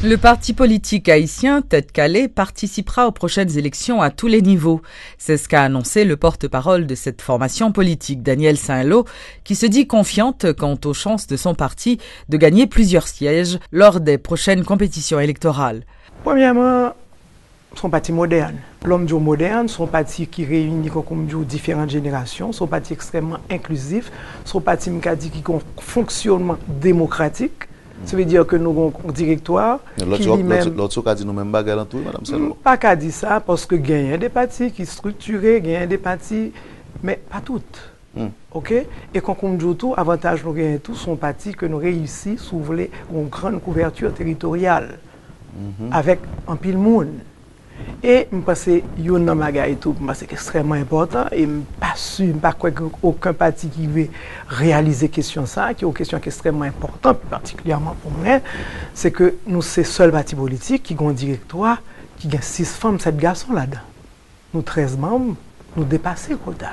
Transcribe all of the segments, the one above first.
Le parti politique haïtien Tête Calais participera aux prochaines élections à tous les niveaux. C'est ce qu'a annoncé le porte-parole de cette formation politique, Daniel Saint-Lô, qui se dit confiante quant aux chances de son parti de gagner plusieurs sièges lors des prochaines compétitions électorales. Premièrement, son parti moderne. L'homme moderne, son parti qui réunit comme différentes générations, son parti extrêmement inclusif, son parti qui a un fonctionnement démocratique. Ça veut dire que nous avons un directoire qui lui-même... L'autre a dit nous-mêmes bagarre en tout, Madame Saint-Lô. Pas qu'à dire ça, parce que il y a des partis qui sont structurés, il y a des partis, mais pas toutes. OK? Et quand on dit tout, avantage nous gagnons tous, sont partis que nous réussissons à ouvrir une grande couverture territoriale avec un pile monde. Et je pense que Yon Maga et tout, c'est extrêmement important. Et je ne suis pas sûr qu'aucun parti qui veut réaliser question ça, qui est une question extrêmement importante, particulièrement pour moi, c'est que nous sommes le seul parti politique qui a un directoire, qui a 6 femmes, 7 garçons là-dedans. Nous 13 membres, nous dépassons le quota.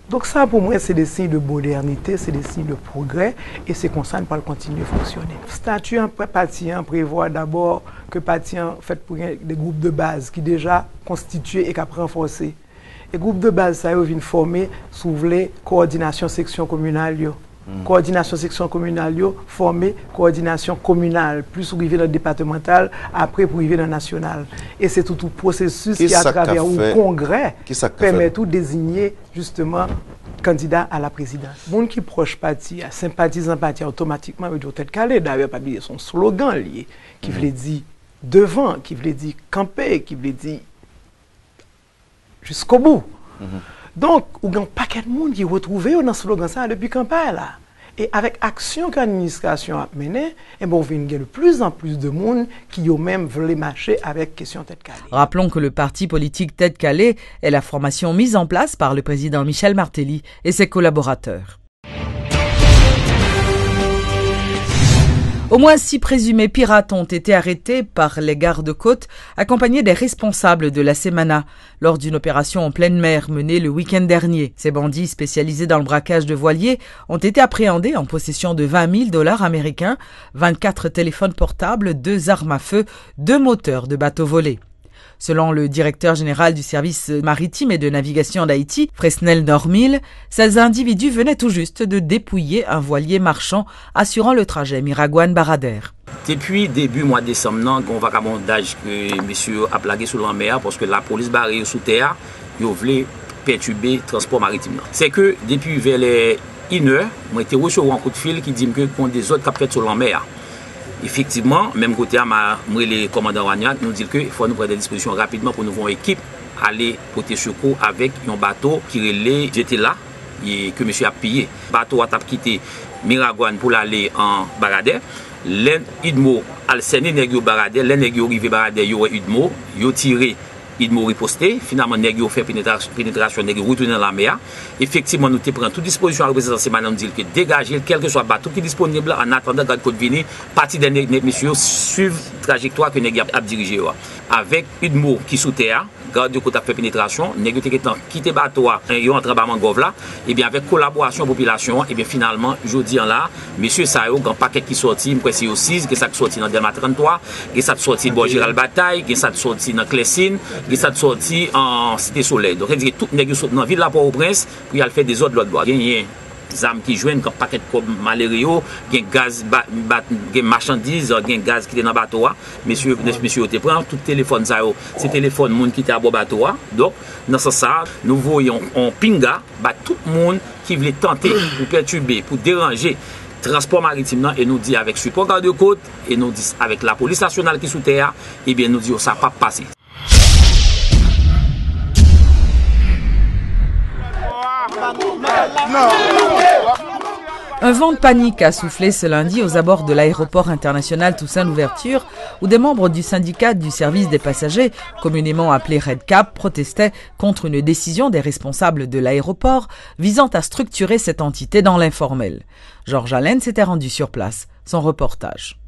Donc ça, pour moi, c'est des signes de modernité, c'est des signes de progrès, et c'est comme ça qu'on peut continuer à fonctionner. Le statut parti prévoit d'abord que le parti fait pour des groupes de base qui sont déjà constitués et qui sont renforcés. Les groupes de base, ça viennent former sous les coordination section communale. Coordination section communale, former coordination communale, plus arriver dans le départemental, après pour arriver dans le national. Et c'est tout le processus qui, à travers le congrès, permet de désigner justement candidat à la présidence. Les gens qui proche parti, sympathisant parti, automatiquement, ils doivent être calés. D'ailleurs, pas oublier son slogan lié, qui veut dire devant, qui veut dire camper, qui veut dire jusqu'au bout. Donc, il y a un paquet de monde qui est retrouvé dans ce slogan ça depuis campagne là. Et avec l'action que l'administration a menée, on vient de plus en plus de monde qui ont même voulu marcher avec question Tête Calais. Rappelons que le parti politique Tête Calais est la formation mise en place par le président Michel Martelly et ses collaborateurs. Au moins 6 présumés pirates ont été arrêtés par les gardes-côtes, accompagnés des responsables de la Semana, lors d'une opération en pleine mer menée le week-end dernier. Ces bandits spécialisés dans le braquage de voiliers ont été appréhendés en possession de $20 000 américains, 24 téléphones portables, 2 armes à feu, 2 moteurs de bateaux volés. Selon le directeur général du service maritime et de navigation d'Haïti, Fresnel Normil, ces individus venaient tout juste de dépouiller un voilier marchand assurant le trajet Miragouane-Barader. Depuis début mois de décembre, il y a un vagabondage que monsieur a plagué sur la mer parce que la police barrée sous terre, ils voulaient perturber le transport maritime. C'est que depuis vers les 1h, j'ai été reçu un coup de fil qui dit que des autres qui sur la mer. Effectivement, même côté à les commandants Wagnac nous dit qu'il faut nous prendre des dispositions rapidement pour nous voir une équipe aller porter secours avec un bateau qui relait j'étais là et que monsieur a payé. Le bateau a quitté Miragouane pour aller en Barader. L'Idmo a le nègre Barader, les nègres arrivé Barader, yo Idmo, yo tiré Idmo riposté, finalement nègre fait pénétration nègre retourner dans la mer. Effectivement, nous te prenons toute disposition à la présidence de nous dire que dégager quel que soit le bateau qui est disponible en attendant garde côte venir, partie des nègres messieurs suivre trajectoire que nègre a dirigé avec Idmo qui sous terre. Garde de côté a fait pénétration, négocié quitté bateau et entre bas Mangove là, et bien avec collaboration population, et bien finalement, je dis là, monsieur Sayo, un paquet qui sorti, moi c'est aussi, que ça sorti dans Delma 33, que ça sorti dans Gérald Bataille, que ça sorti dans Clessine, que ça sorti en Cité Soleil. Donc, c'est-à-dire tout négocié dans la ville de la Port-au-Prince, pour y aller faire des autres l'autre bois. Des armes qui jouent un paquet de malheureux, des gaz, des marchandises, des gaz qui étaient dans le bateau. Monsieur, tu prends tout téléphone, c'est téléphone monde qui était à bord bateau. Donc, dans ce sens, nous voyons en pinga, tout le monde qui voulait tenter pour perturber, pour déranger le transport maritime, et nous dit avec support garde-côte, et nous dit avec la police nationale qui est sous terre, et bien nous dit ça n'a pas passé. Un vent de panique a soufflé ce lundi aux abords de l'aéroport international Toussaint Louverture, où des membres du syndicat du service des passagers, communément appelé REDCAP, protestaient contre une décision des responsables de l'aéroport visant à structurer cette entité dans l'informel. Georges Allen s'était rendu sur place. Son reportage.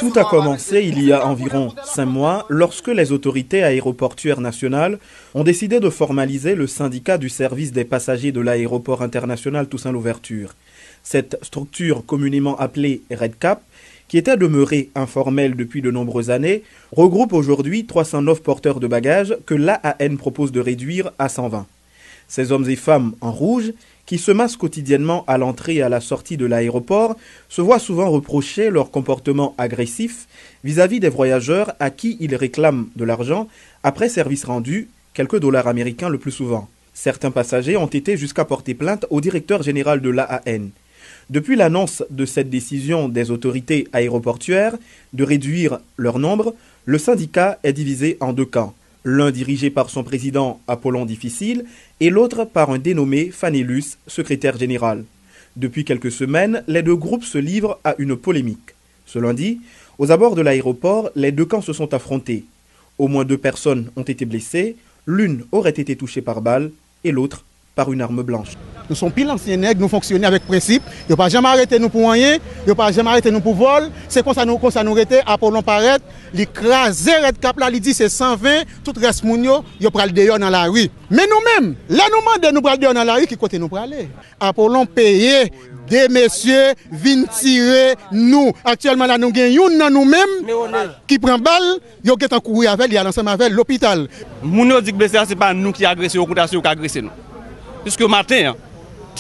Tout a commencé il y a environ 5 mois lorsque les autorités aéroportuaires nationales ont décidé de formaliser le syndicat du service des passagers de l'aéroport international Toussaint Louverture. Cette structure communément appelée REDCAP, qui était demeurée informelle depuis de nombreuses années, regroupe aujourd'hui 309 porteurs de bagages que l'AAN propose de réduire à 120. Ces hommes et femmes en rouge, qui se massent quotidiennement à l'entrée et à la sortie de l'aéroport, se voient souvent reprocher leur comportement agressif vis-à-vis des voyageurs à qui ils réclament de l'argent après service rendu, quelques dollars américains le plus souvent. Certains passagers ont été jusqu'à porter plainte au directeur général de l'AAN. Depuis l'annonce de cette décision des autorités aéroportuaires de réduire leur nombre, le syndicat est divisé en 2 camps. L'un dirigé par son président Apollon Difficile et l'autre par un dénommé Fanélus, secrétaire général. Depuis quelques semaines, les 2 groupes se livrent à une polémique. Ce lundi, aux abords de l'aéroport, les 2 camps se sont affrontés. Au moins 2 personnes ont été blessées, l'une aurait été touchée par balle et l'autre par une arme blanche. Nous sommes pile anciens nègres, nous fonctionnons avec principe. Ils n'ont pas jamais arrêté nous pour rien, ils n'ont pas jamais arrêté nous pour vol. C'est comme ça nous arrêté, Apollon paraît, l'écraser REDCAP là, il dit c'est 120, tout reste mounio, ils prennent dehors dans la rue. Mais nous-mêmes, là nous demandons nous prendre dehors dans la rue, qui côté nous pour aller? Apollon payé, des messieurs viennent tirer nous. Actuellement là nous gagnons dans nous-mêmes qui prend balle, ils ont qu'à courir avec, ils ensemble avec l'hôpital. Mounio dit que blessé, c'est pas nous qui agressons, au contraire, qui agressons nous. Puisque matin,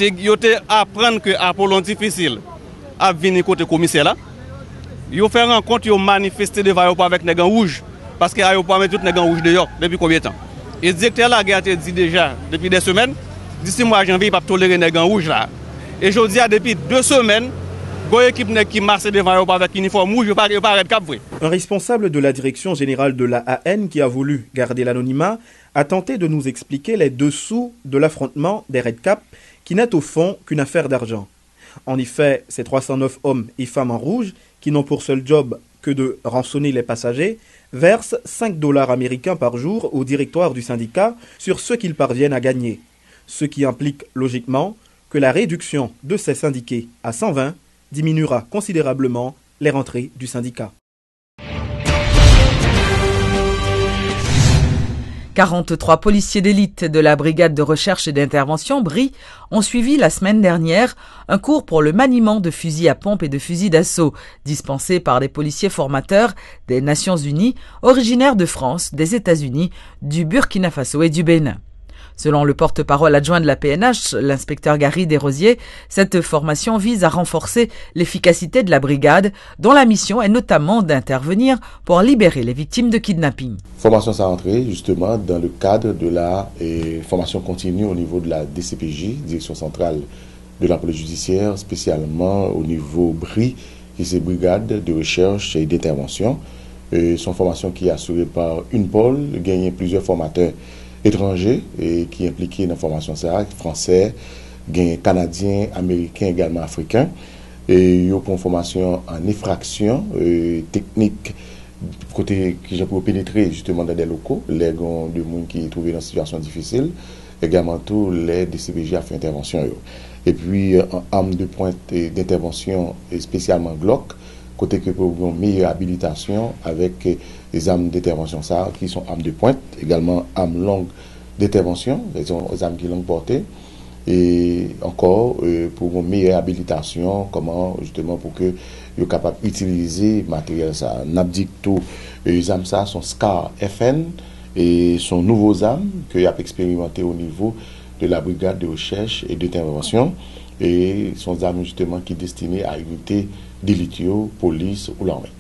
ils ont appris que Apollon Difficile a venu côté commissaire là. Ils ont fait rencontre, ils ont manifesté devant l'aéroport avec les gants rouges. Parce que l'aéroport met tout les gants rouges dehors depuis combien de temps? Et le directeur là a dit déjà depuis des semaines, d'ici mois de janvier, il ne peut pas tolérer les gants rouges là. Et je dis depuis 2 semaines, il y a une équipe qui marche devant l'aéroport avec uniforme rouge, il ne pas REDCAP vrai. Un responsable de la direction générale de l'AAN qui a voulu garder l'anonymat a tenté de nous expliquer les dessous de l'affrontement des REDCAP qui n'est au fond qu'une affaire d'argent. En effet, ces 309 hommes et femmes en rouge, qui n'ont pour seul job que de rançonner les passagers, versent 5 dollars américains par jour au directoire du syndicat sur ce qu'ils parviennent à gagner. Ce qui implique logiquement que la réduction de ces syndiqués à 120 diminuera considérablement les rentrées du syndicat. 43 policiers d'élite de la brigade de recherche et d'intervention BRI ont suivi la semaine dernière un cours pour le maniement de fusils à pompe et de fusils d'assaut dispensé par des policiers formateurs des Nations Unies originaires de France, des États-Unis, du Burkina Faso et du Bénin. Selon le porte-parole adjoint de la PNH, l'inspecteur Gary Desrosiers, cette formation vise à renforcer l'efficacité de la brigade, dont la mission est notamment d'intervenir pour libérer les victimes de kidnapping. Formation s'est rentrée justement dans le cadre de la formation continue au niveau de la DCPJ, Direction centrale de la police judiciaire, spécialement au niveau BRI, qui est Brigade de recherche et d'intervention. Son formation qui est assurée par une pôle, gagné plusieurs formateurs étrangers et qui impliqués dans la formation français, canadiens, américains, également africains. Et il y a une formation en effraction technique côté qui j'ai pour pénétrer justement dans des locaux, les gens de monde qui trouvent dans une situation difficile, également tous les DCPJ à faire intervention. Et puis en arme de pointe d'intervention spécialement Glock, côté que pour une meilleure habilitation avec les armes d'intervention ça qui sont armes de pointe, également armes longues d'intervention, les armes qui longues portées, et encore pour une meilleure habilitation, comment justement pour que soient capables d'utiliser matériel ça. N'abdique tout, les armes ça sont SCAR FN et sont nouveaux armes que y a expérimenté au niveau de la brigade de recherche et d'intervention, et sont armes justement qui sont destinées à éviter d'élitio, police ou l'armée.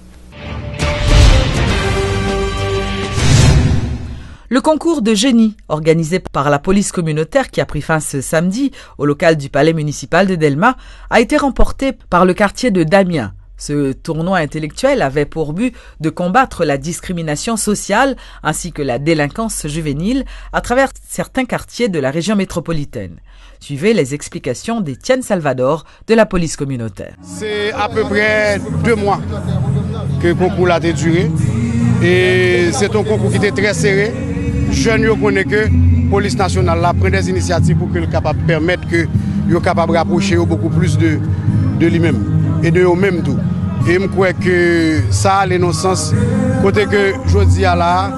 Le concours de génie organisé par la police communautaire qui a pris fin ce samedi au local du palais municipal de Delma a été remporté par le quartier de Damiens. Ce tournoi intellectuel avait pour but de combattre la discrimination sociale ainsi que la délinquance juvénile à travers certains quartiers de la région métropolitaine. Suivez les explications d'Étienne Salvador de la police communautaire. C'est à peu près 2 mois que le concours a duré et c'est un concours qui était très serré. Jeunes connaissent que la police nationale prend des initiatives pour qu'elle capable permettre que soient capable de rapprocher beaucoup plus de lui-même et de eux-mêmes tout. Et je crois que ça a le sens. Côté que je dis à la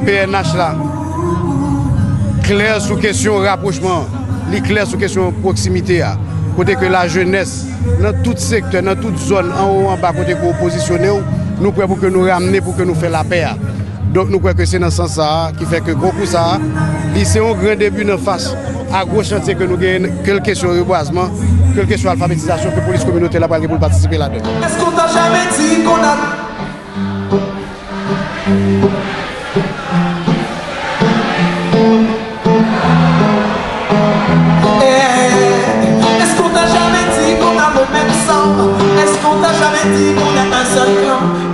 PNH là, clair sur question rapprochement, clair sur question proximité. Côté que la jeunesse, dans tout secteur, dans toute zone, en haut, en bas, côté qu'on positionne, nous prêts pour que nous ramener, pour que nous fassions la paix. Donc nous croyons que c'est dans ce sens ça qui fait que beaucoup ça, c'est un grand début en face à gros chantier que nous gagnons, quel que soit le reboisement, quelle que soit l'alphabétisation, que la police communautaire là pour participer là-dedans. Est-ce qu'on t'a jamais dit qu'on a... Est-ce qu'on t'a jamais dit qu'on a le même sang? Est-ce qu'on t'a jamais dit qu'on est un seul clan?